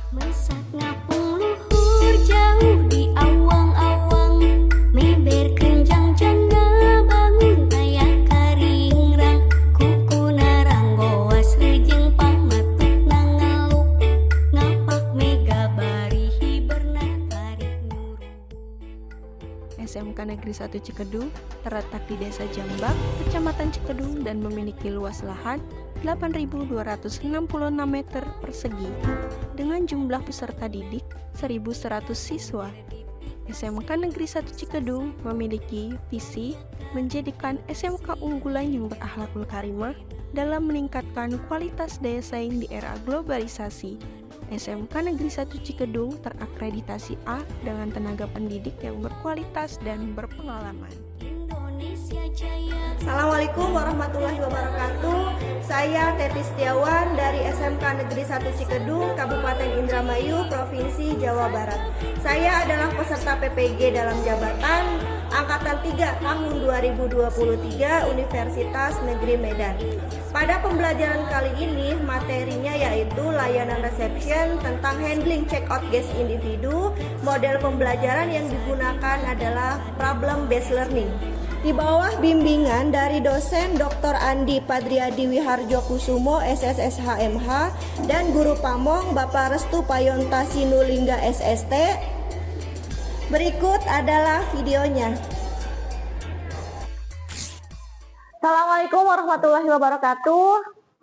Mesak ngapung luhur jauh di awang-awang, meber kenjang jana bangun ayah karingrang, kuku narang goas rejeng pamatuk nangaluk, ngapak mega barihi bernat tarik nyuruh. SMK Negeri 1 Cikedung terletak di Desa Jambak, Kecamatan Cikedung dan memiliki luas lahan 8.266 meter persegi dengan jumlah peserta didik 1.100 siswa. SMK Negeri 1 Cikedung memiliki visi menjadikan SMK unggulan yang berakhlakul karimah dalam meningkatkan kualitas daya saing di era globalisasi. SMK Negeri 1 Cikedung terakreditasi A dengan tenaga pendidik yang berkualitas dan berpengalaman. Indonesia Jaya. Assalamualaikum warahmatullahi wabarakatuh. Saya Teti Setiawan dari SMK Negeri 1 Cikedung, Kabupaten Indramayu, Provinsi Jawa Barat. Saya adalah peserta PPG dalam jabatan Angkatan 3 tahun 2023 Universitas Negeri Medan. Pada pembelajaran kali ini materinya yaitu layanan reception tentang handling check-out guest individu. Model pembelajaran yang digunakan adalah problem based learning. Di bawah bimbingan dari dosen Dr. Andi Padriadi Wiharjo Kusumo SSSH MH dan guru pamong Bapak Restu Payonta Sinulingga SST. Berikut adalah videonya. Assalamualaikum warahmatullahi wabarakatuh.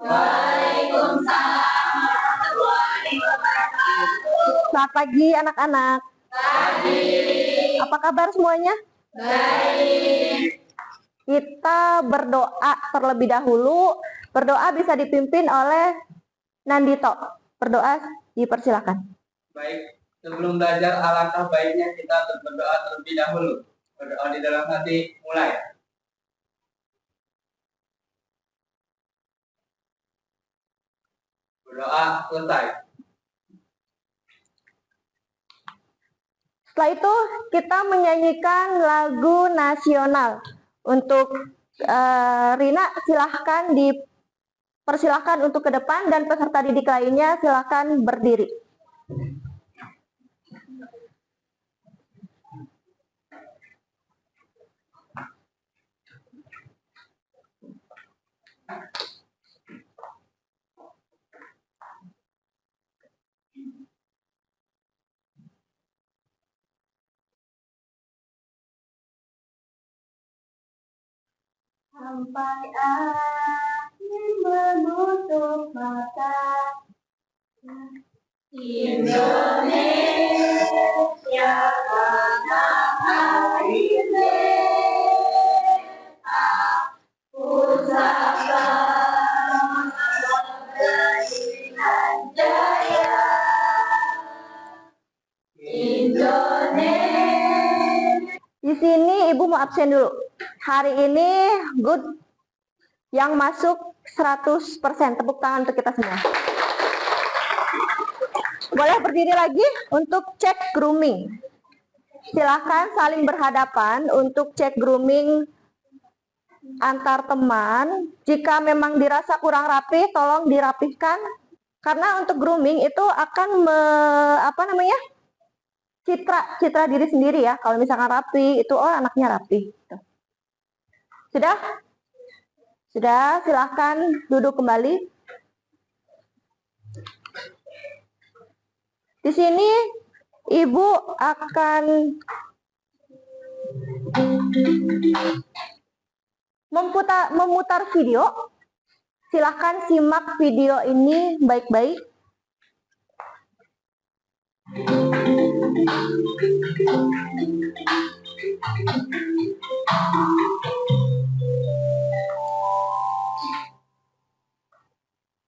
Waalaikumsalam warahmatullahi wabarakatuh. Selamat pagi anak-anak. Pagi. Apa kabar semuanya? Baik. Kita berdoa terlebih dahulu. Berdoa bisa dipimpin oleh Nandito. Berdoa dipersilakan. Baik, sebelum belajar alangkah baiknya kita berdoa terlebih dahulu. Berdoa di dalam hati, mulai. Berdoa selesai. Setelah itu kita menyanyikan lagu nasional. Untuk Rina silahkan dipersilahkan untuk ke depan dan peserta didik lainnya silahkan berdiri. Sampai akhir menutup mata, Indonesia tanah airnya, aku sapa dengan jaya. Indonesia. Di sini Ibu mau absen dulu. Hari ini good yang masuk 100%. Tepuk tangan untuk kita semua. Boleh berdiri lagi untuk cek grooming. Silahkan saling berhadapan untuk cek grooming antar teman. Jika memang dirasa kurang rapi, tolong dirapihkan. Karena untuk grooming itu akan citra diri sendiri ya. Kalau misalkan rapi, itu oh anaknya rapi. Gitu. Sudah, silahkan duduk kembali. Di sini Ibu akan memutar video. Silahkan simak video ini baik-baik.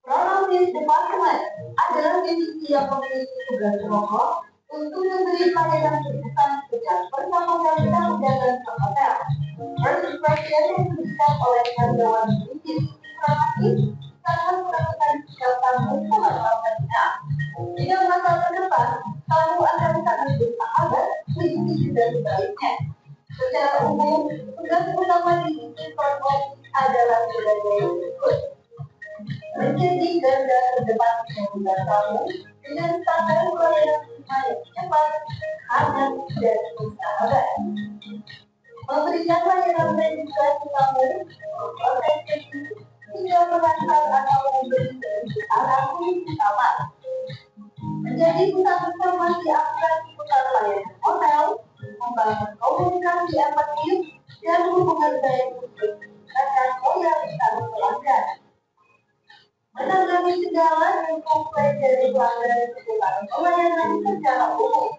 Prologis Departemen adalah institusi yang memiliki tugas pokok untuk memberi pelayanan kebutuhan sejak pertama kali dan hotel. First impression yang diberikan oleh karyawan institusi informatif sangat melakukan persiapan untuk hotel. Jika masa ke depan, kamu akan sangat bersahabat, begitu juga sebaliknya. Secara umum, tugas utama di informasi adalah sebagai berikut. Menjadi garda terdepan kemudahan kamu dengan standar hangat, dan bersahabat. Memberikan layanan registrasi tamu, memproses check-in, hingga mengantar atau memberi ke arah kunci kamar. Menjadi pusat informasi akurat seputar layanan hotel, membangun komunikasi efektif, dan hubungan baik untuk meningkatkan loyalitas pelanggan. Menanggapi segala yang komplain dari pelanggan seputar pelayanan secara umum.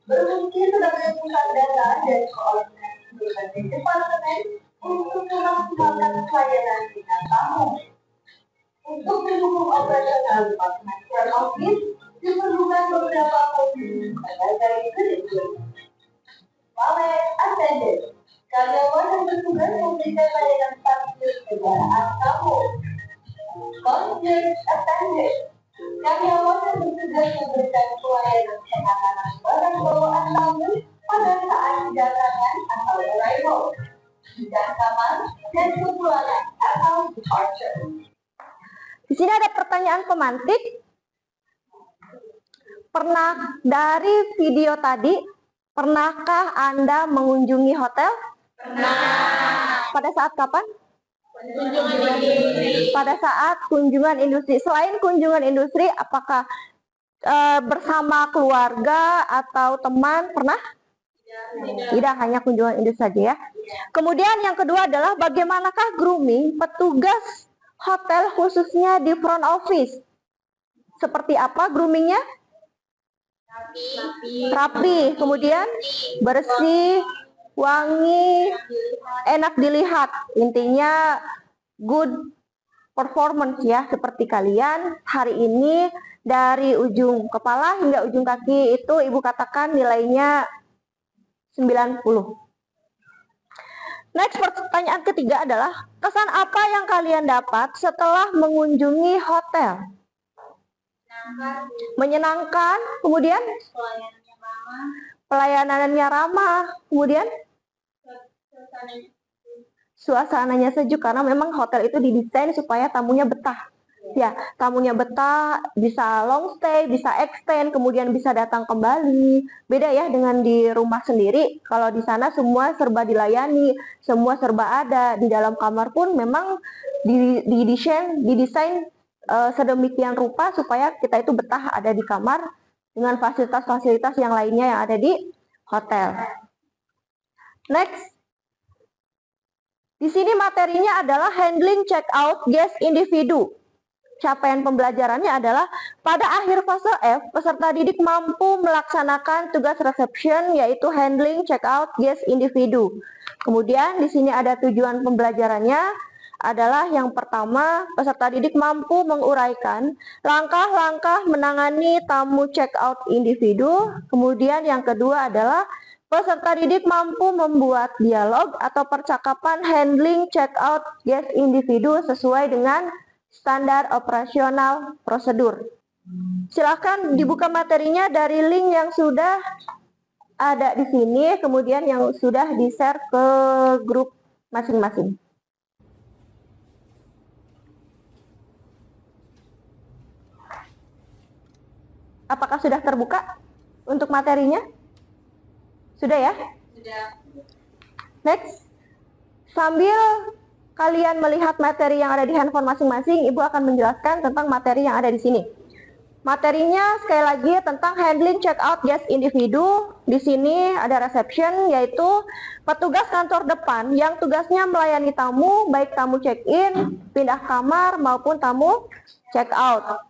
Berfungsi sebagai pusat data dan koordinasi berbagai departemen untuk memaksimalkan pelayanan dengan tamu. Untuk mendukung operasional departemen front office, diperlukan beberapa posisi sebagai berikut. Valet attendant, karyawan yang bertugas memberikan layanan parkir kendaraan tamu. Concierge attendant, karyawan yang bertugas memberikan pelayanan pengamanan barang bawaan tamu pada saat kedatangan atau arrival, pindah kamar, dan kepulangan atau departure. Di sini ada pertanyaan pemantik. Pernah dari video tadi, pernahkah Anda mengunjungi hotel? Pernah. Pada saat kapan? Kunjungan industri. Pada saat kunjungan industri. Selain kunjungan industri, apakah bersama keluarga atau teman pernah? Tidak, hanya kunjungan industri saja ya. Kemudian yang kedua adalah bagaimanakah grooming petugas hotel khususnya di front office? Seperti apa groomingnya? Rapi, kemudian bersih, wangi, enak dilihat. Intinya good performance ya, seperti kalian hari ini dari ujung kepala hingga ujung kaki itu Ibu katakan nilainya 90. Next, pertanyaan ketiga adalah kesan apa yang kalian dapat setelah mengunjungi hotel? Menyenangkan, kemudian pelayanannya ramah, kemudian suasananya sejuk karena memang hotel itu didesain supaya tamunya betah. Ya, tamunya betah, bisa long stay, bisa extend, kemudian bisa datang kembali. Beda ya dengan di rumah sendiri. Kalau di sana semua serba dilayani, semua serba ada. Di dalam kamar pun memang didesain sedemikian rupa supaya kita itu betah ada di kamar dengan fasilitas-fasilitas yang lainnya yang ada di hotel. Next. Di sini materinya adalah handling check out guest individu. Capaian pembelajarannya adalah pada akhir fase F, peserta didik mampu melaksanakan tugas reception yaitu handling check out guest individu. Kemudian di sini ada tujuan pembelajarannya adalah yang pertama, peserta didik mampu menguraikan langkah-langkah menangani tamu check out individu. Kemudian yang kedua adalah peserta didik mampu membuat dialog atau percakapan handling check out guest individu sesuai dengan standar operasional prosedur. Silakan dibuka materinya dari link yang sudah ada di sini, kemudian yang sudah di-share ke grup masing-masing. Apakah sudah terbuka untuk materinya? Sudah ya? Sudah. Next. Sambil kalian melihat materi yang ada di handphone masing-masing, Ibu akan menjelaskan tentang materi yang ada di sini. Materinya sekali lagi tentang handling check out guest individu. Di sini ada reception, yaitu petugas kantor depan yang tugasnya melayani tamu, baik tamu check-in, pindah kamar maupun tamu check out.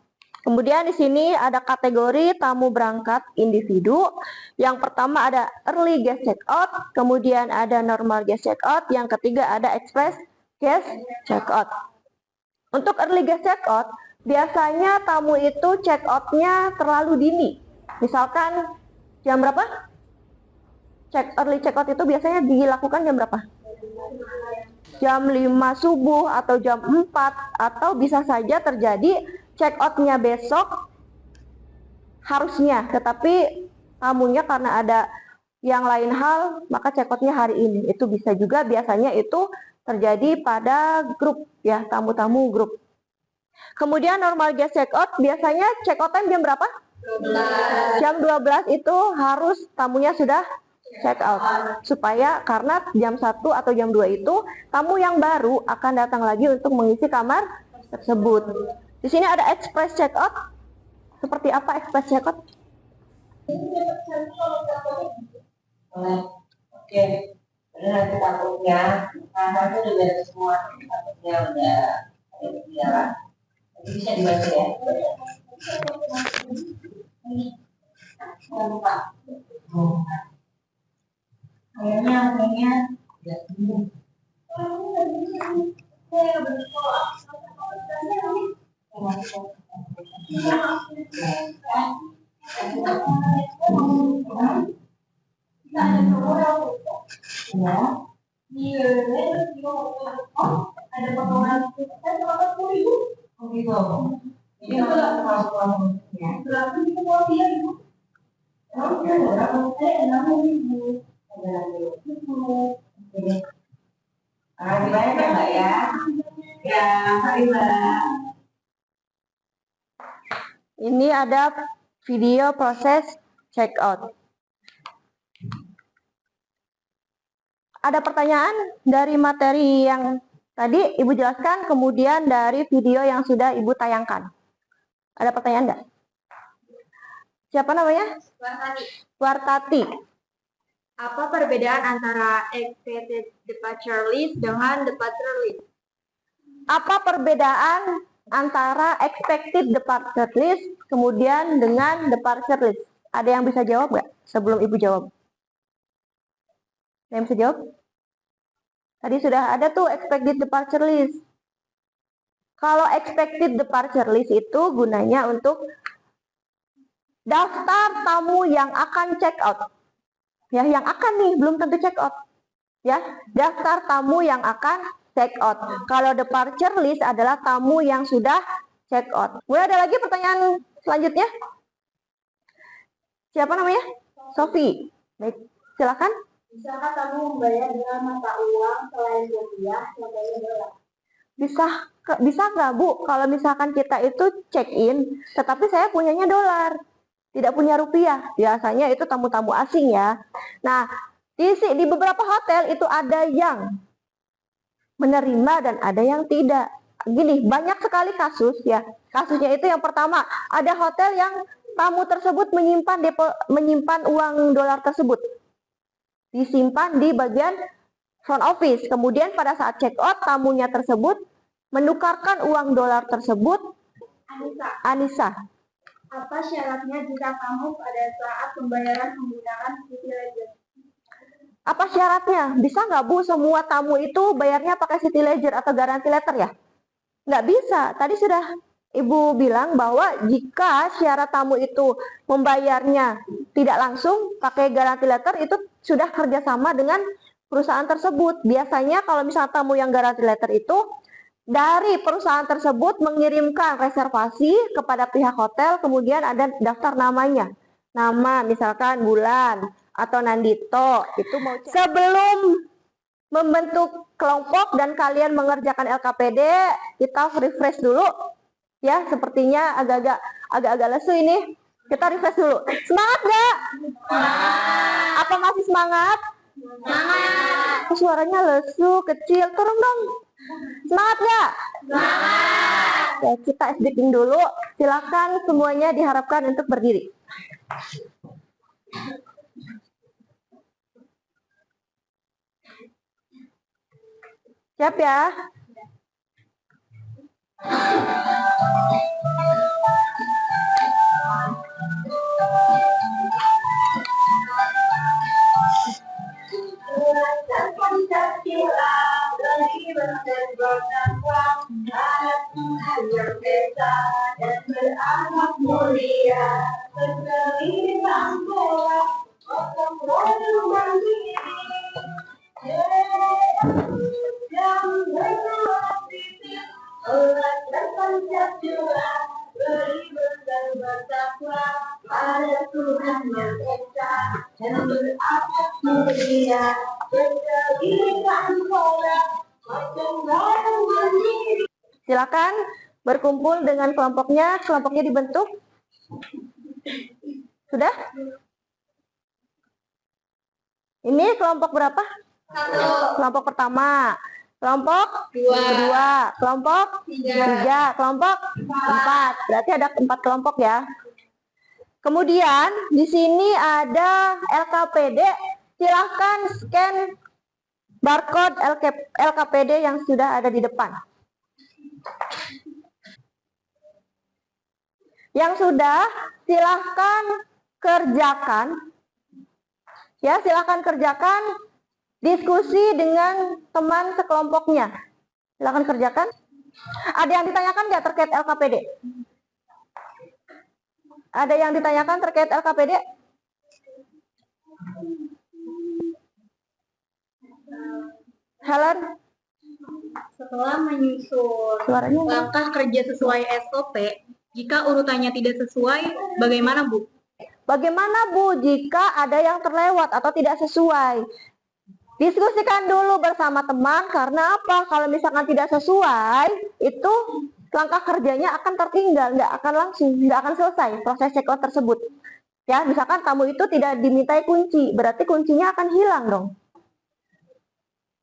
Kemudian di sini ada kategori tamu berangkat individu. Yang pertama ada early guest check out, kemudian ada normal guest check out, yang ketiga ada express guest check out. Untuk early guest check out, biasanya tamu itu check out-nya terlalu dini. Misalkan jam berapa? Early check out itu biasanya dilakukan jam berapa? Jam 5 subuh atau jam 4, atau bisa saja terjadi check out-nya besok harusnya, tetapi tamunya karena ada yang lain hal, maka check out-nya hari ini. Itu bisa juga biasanya itu terjadi pada grup ya, tamu-tamu grup. Kemudian normal guest check out biasanya check out time jam berapa? Jam 12 itu harus tamunya sudah check out. Supaya karena jam 1 atau jam 2 itu tamu yang baru akan datang lagi untuk mengisi kamar tersebut. Di sini ada express check out. Seperti apa express check out? Oke. Udah nanti takutnya, karena itu udah beres semua, takutnya udah ada berjalan. Jadi bisa dibantu ya. Kayaknya udah sembuh. Ada potongan gitu. Jadi kalau masuk-masuknya berapa itu mau dia ibu? Oke, berapa saya 6.000. Dibayar ya Mbak ya? Ya, mari Mbak. Ini ada video proses check out. Ada pertanyaan dari materi yang tadi Ibu jelaskan, kemudian dari video yang sudah Ibu tayangkan. Ada pertanyaan enggak? Siapa namanya? Wartati. Apa perbedaan antara expected departure list dengan departure list? Apa perbedaan antara expected departure list kemudian dengan departure list? Ada yang bisa jawab nggak sebelum Ibu jawab? Ada yang bisa jawab? Tadi sudah ada tuh expected departure list. Kalau expected departure list itu gunanya untuk daftar tamu yang akan check out. Ya, yang akan nih, belum tentu check out. Ya, daftar tamu yang akan check out. Kalau departure list adalah tamu yang sudah check out. Boleh ada lagi pertanyaan selanjutnya? Siapa namanya? Sofi. Baik, silakan. Bisakah kamu membayar dengan mata uang selain rupiah, contohnya dolar? Bisa nggak Bu, kalau misalkan kita itu check in, tetapi saya punyanya dolar, tidak punya rupiah. Biasanya itu tamu-tamu asing ya. Nah, di beberapa hotel itu ada yang menerima dan ada yang tidak. Gini, banyak sekali kasus ya. Kasusnya itu yang pertama, ada hotel yang tamu tersebut menyimpan uang dolar tersebut. Disimpan di bagian front office. Kemudian pada saat check out, tamunya tersebut menukarkan uang dolar tersebut. Anissa. Apa syaratnya jika kamu pada saat pembayaran menggunakan City Ledger? Apa syaratnya? Bisa nggak Bu semua tamu itu bayarnya pakai City Ledger atau guarantee letter ya? Nggak bisa. Tadi sudah Ibu bilang bahwa jika syarat tamu itu membayarnya tidak langsung pakai guarantee letter, itu sudah kerjasama dengan perusahaan tersebut. Biasanya kalau misalnya tamu yang guarantee letter itu dari perusahaan tersebut mengirimkan reservasi kepada pihak hotel, kemudian ada daftar namanya. Nama misalkan Bulan atau Nandito. Itu mau cek. Sebelum membentuk kelompok dan kalian mengerjakan LKPD, kita refresh dulu. Ya, sepertinya agak-agak lesu ini. Kita refresh dulu. Semangat nggak? Apa masih semangat? Semangat. Suaranya lesu, kecil. Turun dong. Semangat nggak? Semangat. Ya, kita SDPing dulu. Silakan semuanya diharapkan untuk berdiri. Siap ya? Silakan berkumpul dengan kelompoknya dibentuk. Sudah? Ini kelompok berapa? 1, Kelompok pertama. Kelompok 2. Kelompok 3. Kelompok 4. Berarti ada 4 kelompok ya. Kemudian di sini ada LKPD. Silahkan scan barcode LKPD yang sudah ada di depan. Yang sudah, silahkan kerjakan. Ya, silahkan kerjakan diskusi dengan teman sekelompoknya. Silahkan kerjakan. Ada yang ditanyakan nggak terkait LKPD? Ada yang ditanyakan terkait LKPD? Helen? setelah menyusun Suaranya langkah kerja sesuai SOP, jika urutannya tidak sesuai, bagaimana Bu? Bagaimana Bu jika ada yang terlewat atau tidak sesuai? Diskusikan dulu bersama teman, karena apa? Kalau misalkan tidak sesuai, itu langkah kerjanya akan tertinggal, nggak akan selesai proses check out tersebut. Ya, misalkan tamu itu tidak dimintai kunci, berarti kuncinya akan hilang dong.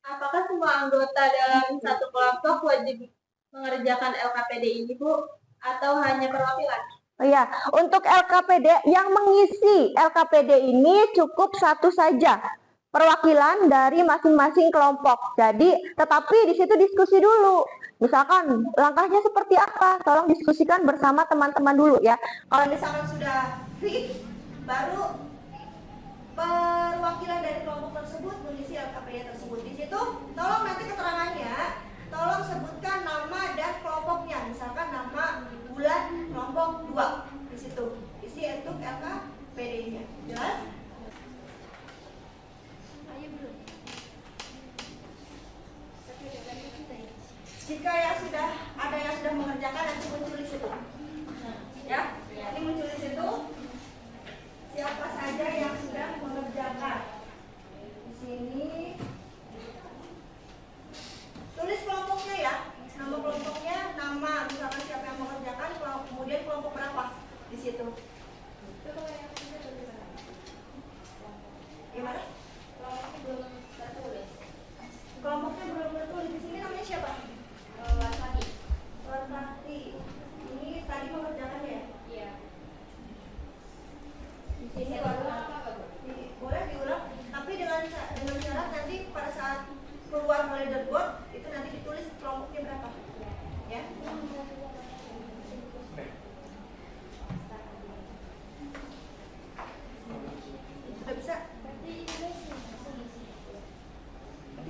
Apakah semua anggota dalam satu kelompok wajib mengerjakan LKPD ini Bu? Atau hanya perwakilan? Iya, untuk LKPD yang mengisi LKPD ini cukup satu saja, perwakilan dari masing-masing kelompok. Jadi, tetapi di situ diskusi dulu. Misalkan langkahnya seperti apa, tolong diskusikan bersama teman-teman dulu ya. Kalau misalkan sudah fit, baru perwakilan dari kelompok tersebut mengisi LKPD tersebut. Di situ, tolong nanti keterangannya, tolong sebutkan nama dan kelompoknya. Misalkan nama bulan kelompok 2 di situ. Isi untuk LKPD-nya. Jelas? Jika ada yang sudah mengerjakan, nanti muncul di situ. Ya, ini muncul di situ. Siapa saja yang sudah mengerjakan? Di sini tulis kelompoknya ya. Nama kelompoknya, nama misalkan siapa yang mengerjakan, kemudian kelompok berapa di situ. Gimana? Kelompoknya belum tertulis. Di sini namanya siapa? Wartati. Ini tadi mengerjakan ya? Iya. Di sini boleh diulang, tapi dengan syarat nanti pada saat keluar leaderboard itu nanti ditulis kelompoknya berapa. Ya. Sudah bisa? Nanti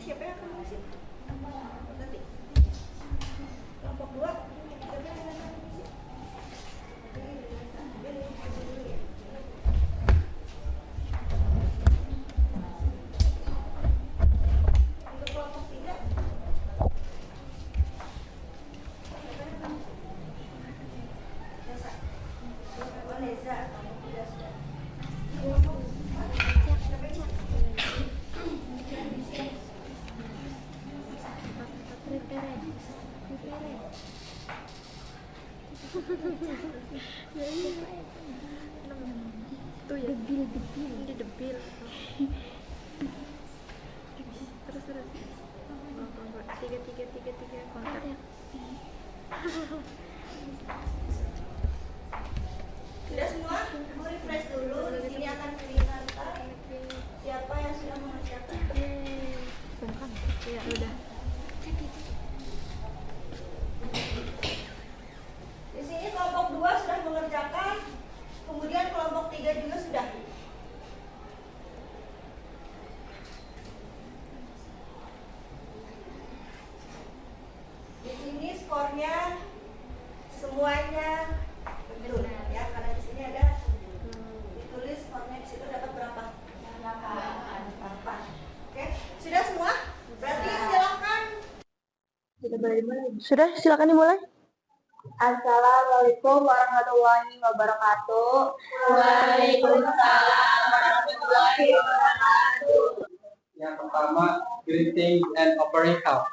siapa yang akan mengisi? Nanti. Kelompok 2 siapa yang akan mengisi? Untuk kelompok 3 siapa yang akan mengisi? Nesa. Oh, Neza. Kelompok 3 sudah. Kelompok 4 siapa yang mengisi? Tuh ya. Debil. Terus. 3 kontak. Sudah semua? Refresh dulu. Di sini akan kelihatan siapa yang sudah mengerjakan. Ya udah. Di sini kelompok 2 sudah mengerjakan, kemudian kelompok 3 juga sudah. Di sini skornya semuanya betul ya, karena di sini ada ditulis skornya di situ dapat berapa? 8. Oke, sudah semua? Berarti silakan. Sudah, silakan dimulai. Assalamualaikum warahmatullahi wabarakatuh. Waalaikumsalam warahmatullahi wabarakatuh. Yang pertama, greeting and offering help.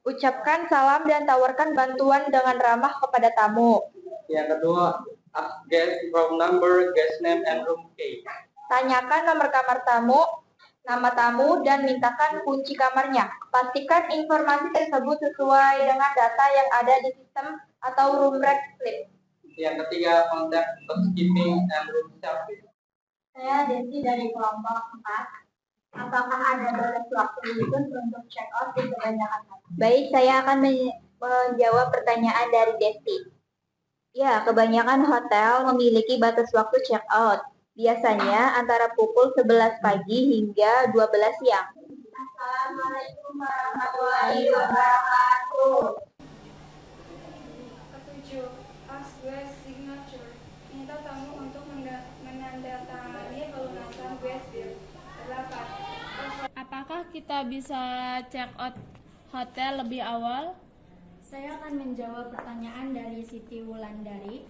Ucapkan salam dan tawarkan bantuan dengan ramah kepada tamu. Yang kedua, Ask guest room number, guest name, and room key. Tanyakan nomor kamar tamu, nama tamu, dan mintakan kunci kamarnya. Pastikan informasi tersebut sesuai dengan data yang ada di sistem atau room rec slip. Yang ketiga, contact housekeeping and room service. Saya Desi dari kelompok 4. Apakah ada batas waktu khusus untuk check out di kebanyakan hotel? Baik, saya akan menjawab pertanyaan dari Desi. Ya, kebanyakan hotel memiliki batas waktu check out. Biasanya antara pukul 11 pagi hingga 12 siang. Assalamualaikum warahmatullahi wabarakatuh. Ketujuh, ask guest signature. Minta tamu untuk menandatangani pelunasan guest bill. 8. Apakah kita bisa check out hotel lebih awal? Saya akan menjawab pertanyaan dari Siti Wulandari.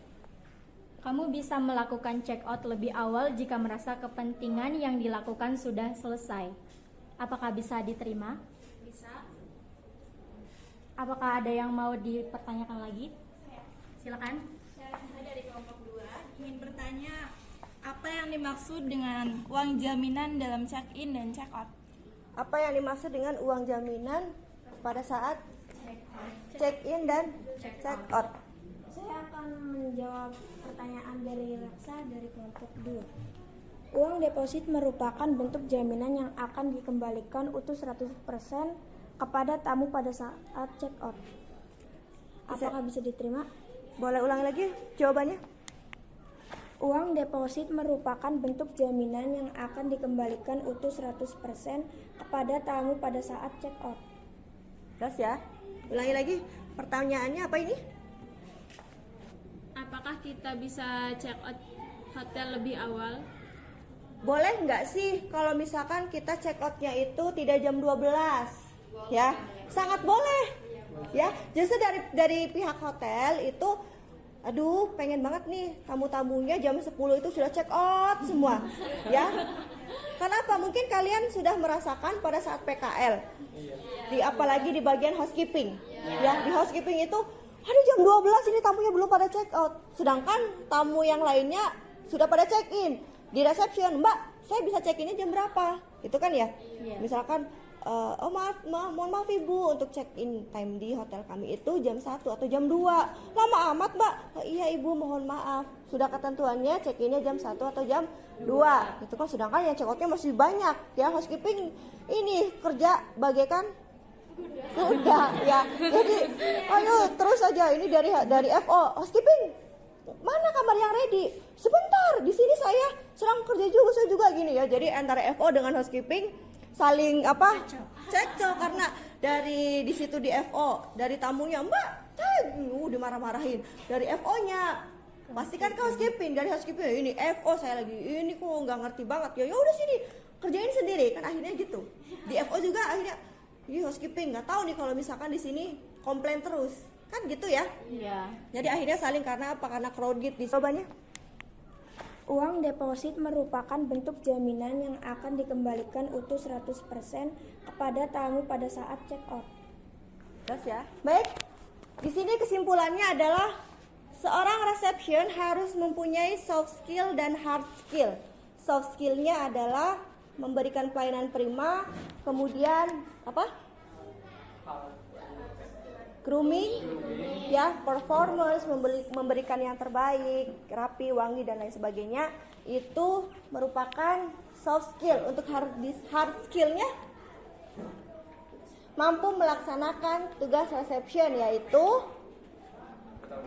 Kamu bisa melakukan check out lebih awal jika merasa kepentingan yang dilakukan sudah selesai. Apakah bisa diterima? Bisa. Apakah ada yang mau dipertanyakan lagi? Silakan. Saya dari kelompok 2 ingin bertanya, apa yang dimaksud dengan uang jaminan dalam check-in dan check-out? Apa yang dimaksud dengan uang jaminan pada saat check-in dan check-out? Saya akan menjawab pertanyaan dari Laksa dari kelompok 2. Uang deposit merupakan bentuk jaminan yang akan dikembalikan utuh 100% kepada tamu pada saat check-out. Apakah bisa diterima? Boleh ulangi lagi jawabannya? Uang deposit merupakan bentuk jaminan yang akan dikembalikan utuh 100% kepada tamu pada saat check-out. Jelas ya? Ulangi lagi, pertanyaannya apa ini? Apakah kita bisa check out hotel lebih awal? Boleh nggak sih kalau misalkan kita check outnya itu tidak jam 12? Ya, sangat boleh. Ya, justru dari pihak hotel itu, aduh pengen banget nih tamu-tamunya jam 10 itu sudah check out semua. Ya, kenapa? Mungkin kalian sudah merasakan pada saat PKL, apalagi di bagian housekeeping. Ya, di housekeeping itu, aduh jam 12 ini tamunya belum pada check out. Sedangkan tamu yang lainnya sudah pada check in. Di reception, Mbak, saya bisa check innya jam berapa? Itu kan ya. Misalkan, oh mohon maaf Ibu, untuk check in time di hotel kami itu jam 1 atau jam 2. Lama amat Mbak. Oh, iya Ibu, mohon maaf. Sudah ketentuannya check innya jam 1 atau jam 2. Itu kan, sedangkan yang check outnya masih banyak. Ya, housekeeping ini kerja bagaikan kuda ya. Jadi ayo terus aja, ini dari FO housekeeping, mana kamar yang ready? Sebentar, di sini saya sedang kerja juga, saya juga gini ya. Jadi antara FO dengan housekeeping saling cekcok karena dari di situ di FO, dari tamunya, Mbak, saya dimarah-marahin. Dari FO-nya pastikan ke housekeeping, dari housekeeping ini FO saya lagi ini kok nggak ngerti banget ya. Ya udah sini kerjain sendiri kan, akhirnya gitu. Di FO juga akhirnya housekeeping nggak tahu nih kalau misalkan di sini komplain terus. Kan gitu ya? Iya. Jadi akhirnya saling karena apa? Karena crowded di jawabannya. Uang deposit merupakan bentuk jaminan yang akan dikembalikan utuh 100% kepada tamu pada saat check out. Jelas ya? Baik. Di sini kesimpulannya adalah seorang reception harus mempunyai soft skill dan hard skill. Soft skillnya adalah memberikan pelayanan prima, kemudian apa? Grooming, ya, performance, memberikan yang terbaik, rapi, wangi dan lain sebagainya. Itu merupakan soft skill. Untuk hard skillnya mampu melaksanakan tugas reception, yaitu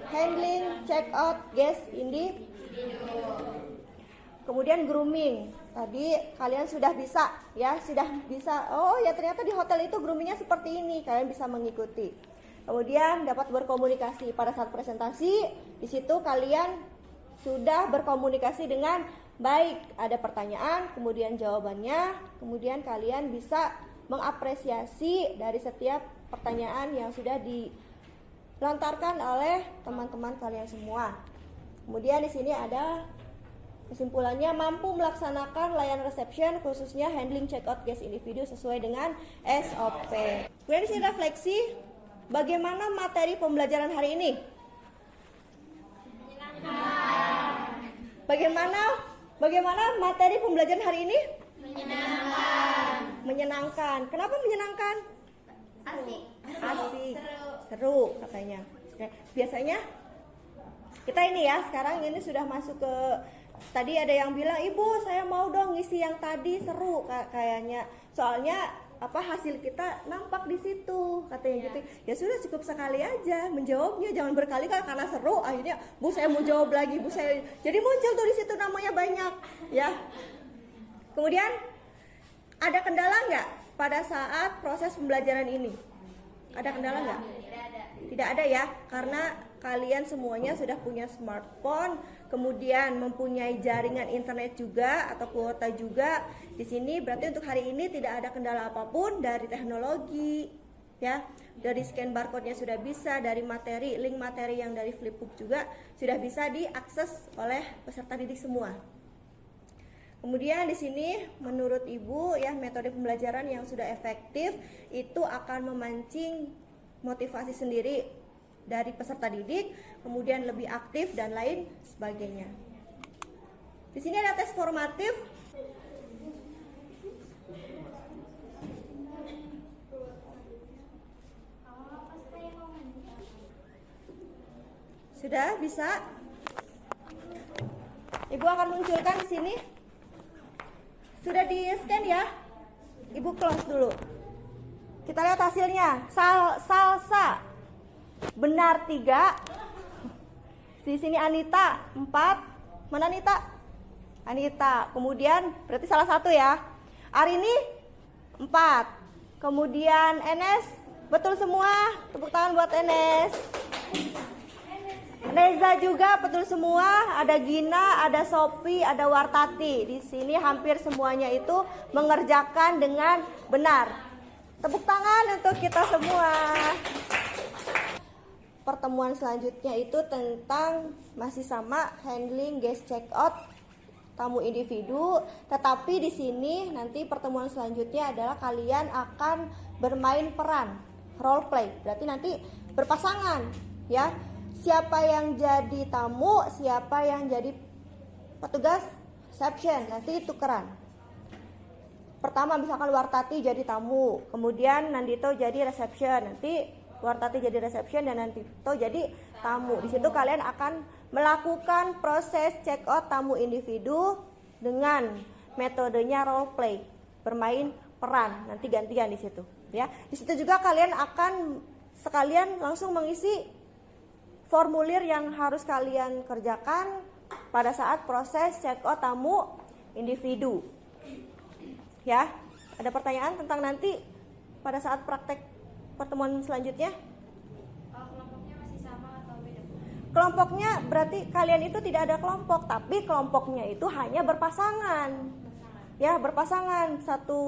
handling, check out, guest kemudian grooming. Tadi kalian sudah bisa, ya, oh ya ternyata di hotel itu groomingnya seperti ini, kalian bisa mengikuti. Kemudian dapat berkomunikasi pada saat presentasi. Di situ kalian sudah berkomunikasi dengan baik. Ada pertanyaan, kemudian jawabannya, kemudian kalian bisa mengapresiasi dari setiap pertanyaan yang sudah dilontarkan oleh teman-teman kalian semua. Kemudian di sini ada kesimpulannya, mampu melaksanakan layanan reception khususnya handling check out guest individu sesuai dengan SOP. Kemudian di sini refleksi. Bagaimana materi pembelajaran hari ini? Bagaimana materi pembelajaran hari ini? Menyenangkan. Kenapa menyenangkan? Asik, seru katanya. Biasanya kita ini ya, sekarang ini sudah masuk ke, tadi ada yang bilang, ibu saya mau dong ngisi yang tadi, seru kayaknya. Soalnya hasil kita nampak di situ katanya gitu. Ya sudah, cukup sekali aja menjawabnya, jangan berkali-kali karena seru. Akhirnya bu saya mau jawab lagi, bu saya. Jadi muncul tuh di situ namanya banyak ya. Kemudian ada kendala nggak pada saat proses pembelajaran ini? Ada kendala nggak? Tidak ada ya, karena kalian semuanya sudah punya smartphone, kemudian mempunyai jaringan internet juga atau kuota juga. Di sini berarti untuk hari ini tidak ada kendala apapun dari teknologi, ya. Dari scan barcode-nya sudah bisa, dari materi, link materi yang dari Flipbook juga sudah bisa diakses oleh peserta didik semua. Kemudian di sini menurut Ibu ya, metode pembelajaran yang sudah efektif itu akan memancing motivasi sendiri dari peserta didik, kemudian lebih aktif dan lain sebagainya. Di sini ada tes formatif. Sudah bisa? Ibu akan munculkan di sini. Sudah di scan ya? Ibu close dulu. Kita lihat hasilnya. Salsa benar 3. Di sini Anita 4. Mana Anita? Anita. Kemudian berarti salah satu ya. Arini 4. Kemudian Enes betul semua. Tepuk tangan buat Enes. Reza juga betul semua, ada Gina, ada Sophie, ada Wartati. Di sini hampir semuanya itu mengerjakan dengan benar. Tepuk tangan untuk kita semua. Pertemuan selanjutnya itu tentang masih sama handling guest check out tamu individu, tetapi di sini nanti pertemuan selanjutnya adalah kalian akan bermain peran, role play. Berarti nanti berpasangan, ya. Siapa yang jadi tamu, siapa yang jadi petugas reception, nanti tukeran. Pertama misalkan Wartati jadi tamu, kemudian Nandito jadi reception, nanti Wartati jadi reception dan Nandito jadi tamu. Di situ kalian akan melakukan proses check out tamu individu dengan metodenya role play, bermain peran, nanti gantian di situ, ya. Di situ juga kalian akan sekalian langsung mengisi formulir yang harus kalian kerjakan pada saat proses check out tamu individu. Ya, ada pertanyaan tentang nanti pada saat praktek pertemuan selanjutnya? Kelompoknya masih sama atau beda? Kelompoknya berarti kalian itu tidak ada kelompok, tapi kelompoknya itu hanya berpasangan. Ya, berpasangan, satu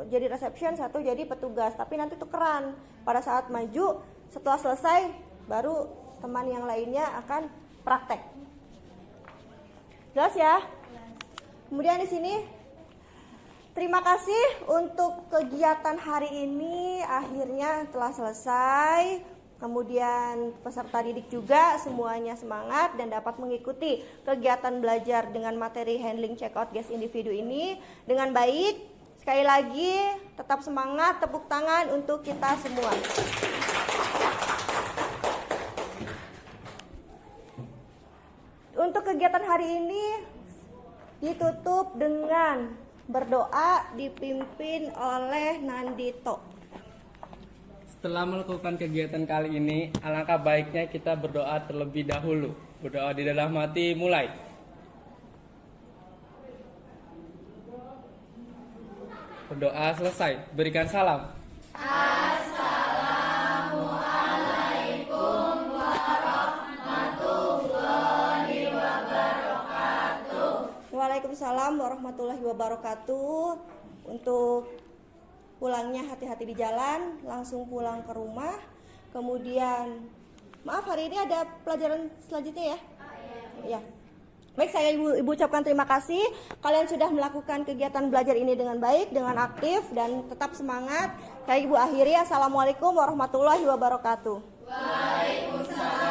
jadi reception, satu jadi petugas, tapi nanti tukeran. Pada saat maju, setelah selesai baru teman yang lainnya akan praktek. Jelas ya? Kemudian di sini terima kasih untuk kegiatan hari ini akhirnya telah selesai. Kemudian peserta didik juga semuanya semangat dan dapat mengikuti kegiatan belajar dengan materi handling check out guest individu ini dengan baik. Sekali lagi tetap semangat, tepuk tangan untuk kita semua. Untuk kegiatan hari ini ditutup dengan berdoa dipimpin oleh Nandito. Setelah melakukan kegiatan kali ini, alangkah baiknya kita berdoa terlebih dahulu. Berdoa di dalam hati, mulai. Berdoa selesai, berikan salam. Waalaikumsalam warahmatullahi wabarakatuh. Untuk pulangnya hati-hati di jalan, langsung pulang ke rumah. Kemudian, maaf hari ini ada pelajaran selanjutnya ya? Ya. Baik, saya ibu ucapkan terima kasih. Kalian sudah melakukan kegiatan belajar ini dengan baik, dengan aktif dan tetap semangat. Saya ibu akhiri. Assalamualaikum warahmatullahi wabarakatuh. Waalaikumsalam.